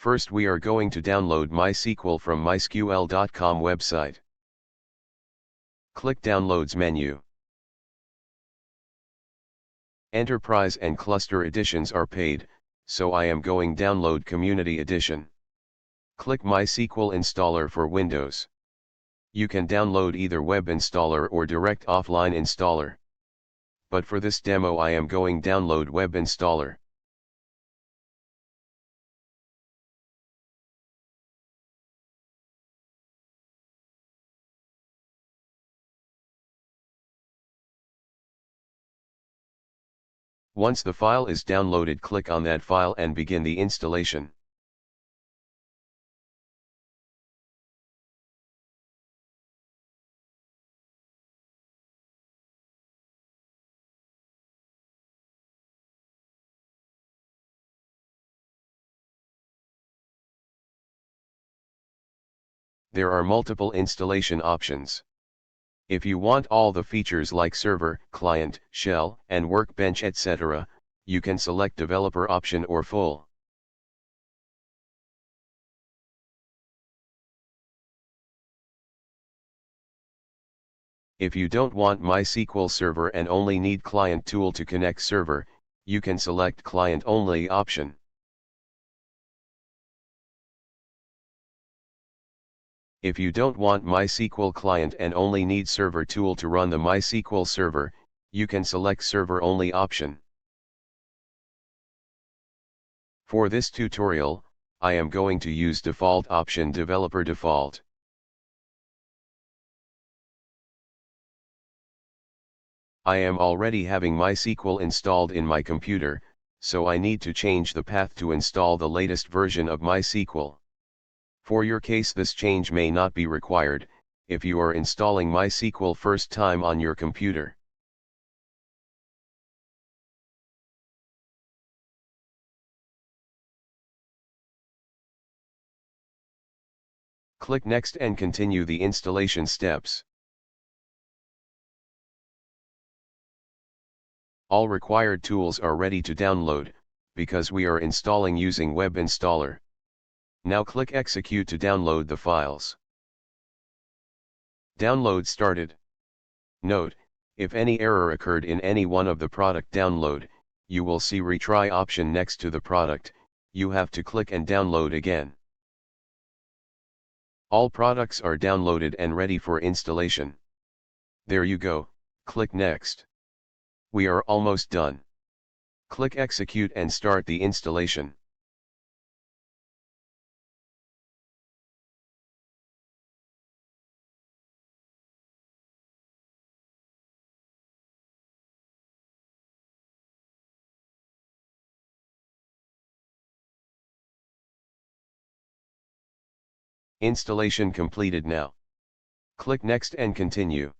First we are going to download MySQL from mysql.com website. Click Downloads menu. Enterprise and Cluster editions are paid, so I am going download Community Edition. Click MySQL installer for Windows. You can download either web installer or direct offline installer. But for this demo I am going download web installer. Once the file is downloaded, click on that file and begin the installation. There are multiple installation options. If you want all the features like server, client, shell, and workbench etc., you can select developer option or full. If you don't want MySQL server and only need client tool to connect server, you can select client only option. If you don't want MySQL client and only need server tool to run the MySQL server, you can select server only option. For this tutorial, I am going to use default option developer default. I am already having MySQL installed in my computer, so I need to change the path to install the latest version of MySQL. For your case this change may not be required, if you are installing MySQL first time on your computer. Click Next and continue the installation steps. All required tools are ready to download, because we are installing using Web Installer. Now click Execute to download the files. Download started. Note, if any error occurred in any one of the product download, you will see Retry option next to the product. You have to click and download again. All products are downloaded and ready for installation. There you go, click Next. We are almost done. Click Execute and start the installation. Installation completed now. Click Next and continue.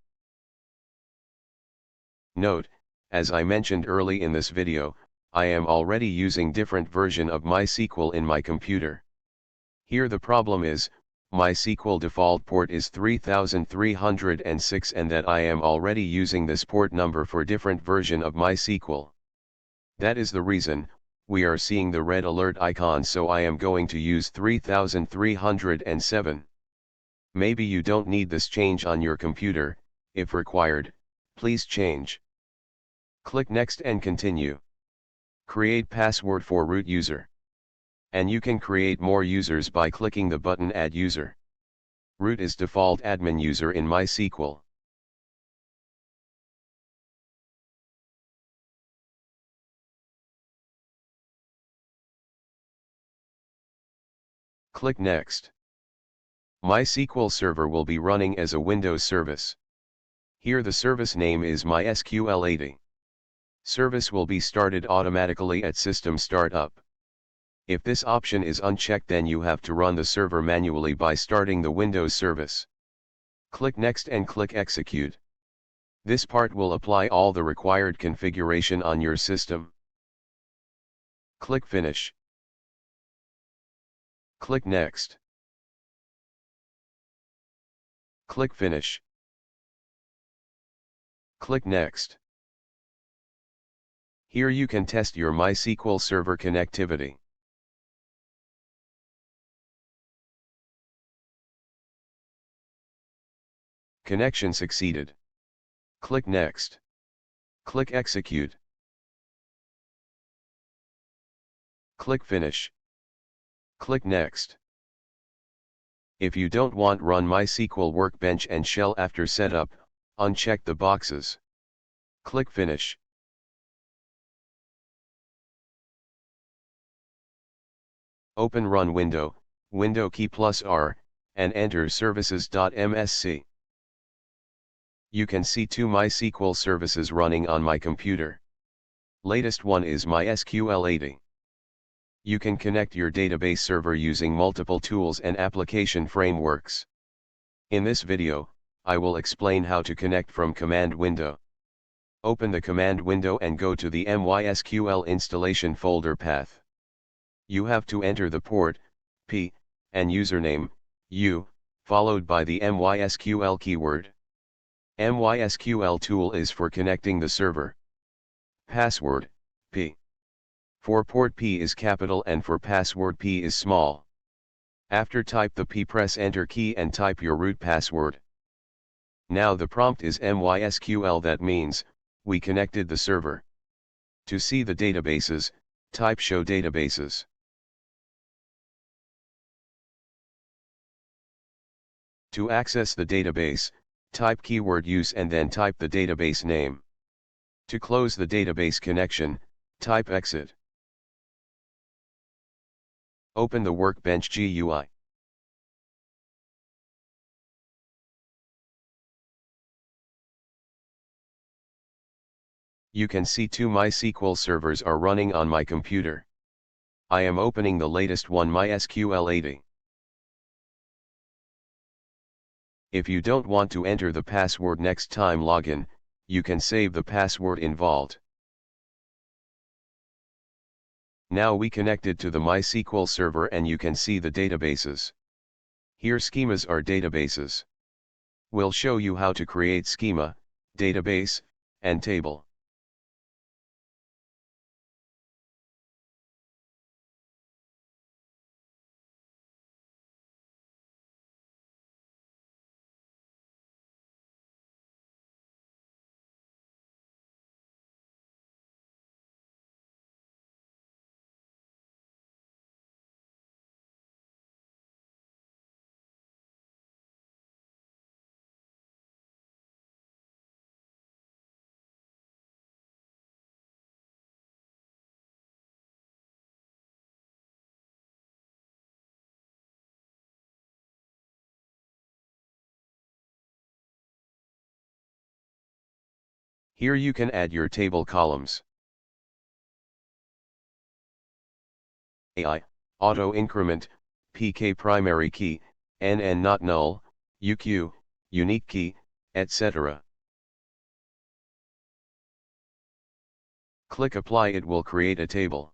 Note, as I mentioned early in this video, I am already using different version of MySQL in my computer. Here the problem is, MySQL default port is 3306 and that I am already using this port number for different version of MySQL. That is the reason, we are seeing the red alert icon, so I am going to use 3307. Maybe you don't need this change on your computer. If required, please change. Click Next and continue. Create password for root user. And you can create more users by clicking the button Add User. Root is default admin user in MySQL. Click Next. MySQL Server will be running as a Windows service. Here the service name is MySQL 80. Service will be started automatically at system startup. If this option is unchecked, then you have to run the server manually by starting the Windows service. Click Next and click Execute. This part will apply all the required configuration on your system. Click Finish. Click Next. Click Finish. Click Next. Here you can test your MySQL server connectivity. Connection succeeded. Click Next. Click Execute. Click Finish. Click Next. If you don't want Run MySQL Workbench and Shell after setup, uncheck the boxes. Click Finish. Open Run window, window key plus R, and enter services.msc. You can see 2 MySQL services running on my computer. Latest one is MySQL 80. You can connect your database server using multiple tools and application frameworks. In this video, I will explain how to connect from command window. Open the command window and go to the MySQL installation folder path. You have to enter the port, P, and username, U, followed by the MySQL keyword. MySQL tool is for connecting the server. Password, P. For port P is capital and for password P is small. After type the P, press enter key and type your root password. Now the prompt is MySQL, that means, we connected the server. To see the databases, type show databases. To access the database, type keyword use and then type the database name. To close the database connection, type exit. Open the Workbench GUI. You can see 2 MySQL servers are running on my computer. I am opening the latest one, MySQL 80. If you don't want to enter the password next time login, you can save the password in Vault. Now we connected to the MySQL server and you can see the databases. Here schemas are databases. We'll show you how to create schema, database, and table. Here you can add your table columns. AI, auto increment, PK primary key, NN not null, UQ, unique key, etc. Click apply, it will create a table.